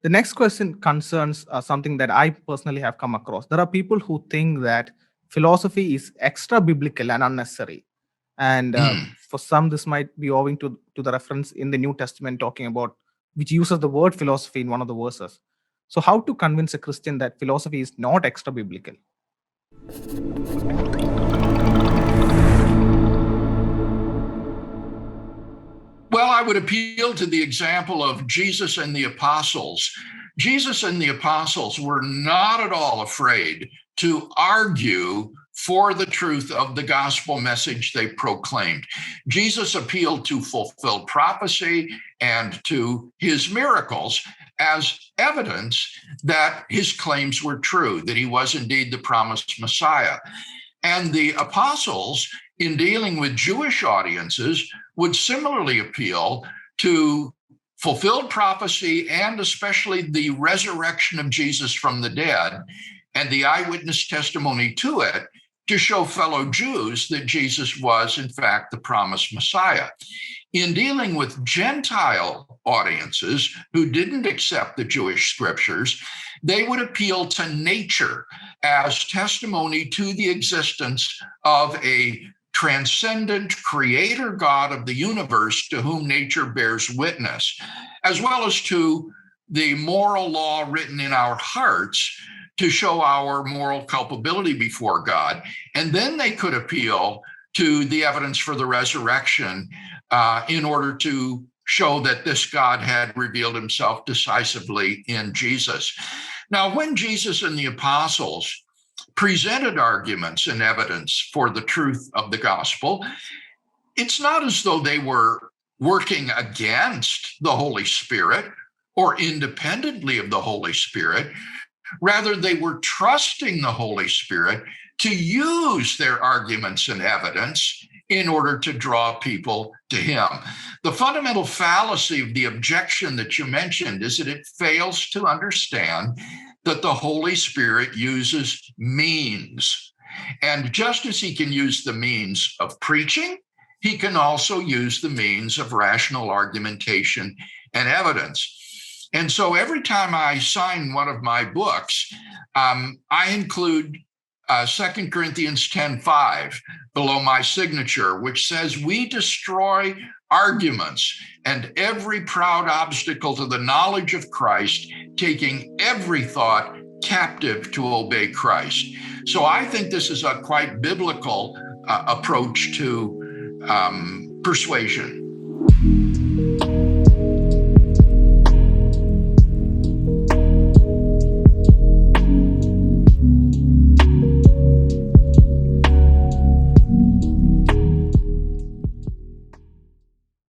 The next question concerns something that I personally have come across. There are people who think that philosophy is extra biblical and unnecessary. And Mm. for some, this might be owing to the reference in the New Testament talking about, which uses the word philosophy in one of the verses. So, how to convince a Christian that philosophy is not extra biblical? Well, I would appeal to the example of Jesus and the apostles. Jesus and the apostles were not at all afraid to argue for the truth of the gospel message they proclaimed. Jesus appealed to fulfilled prophecy and to his miracles as evidence that his claims were true, that he was indeed the promised Messiah. And the apostles, in dealing with Jewish audiences, would similarly appeal to fulfilled prophecy and especially the resurrection of Jesus from the dead and the eyewitness testimony to it to show fellow Jews that Jesus was, in fact, the promised Messiah. In dealing with Gentile audiences who didn't accept the Jewish scriptures, they would appeal to nature as testimony to the existence of a transcendent creator God of the universe to whom nature bears witness, as well as to the moral law written in our hearts to show our moral culpability before God. And then they could appeal to the evidence for the resurrection in order to show that this God had revealed himself decisively in Jesus. Now, when Jesus and the apostles presented arguments and evidence for the truth of the gospel, it's not as though they were working against the Holy Spirit or independently of the Holy Spirit. Rather, they were trusting the Holy Spirit to use their arguments and evidence in order to draw people to him. The fundamental fallacy of the objection that you mentioned is that it fails to understand that the Holy Spirit uses means. And just as he can use the means of preaching, he can also use the means of rational argumentation and evidence. And so every time I sign one of my books, I include 2 Corinthians 10:5 below my signature, which says, "We destroy arguments and every proud obstacle to the knowledge of Christ, taking every thought captive to obey Christ." So I think this is a quite biblical approach to persuasion.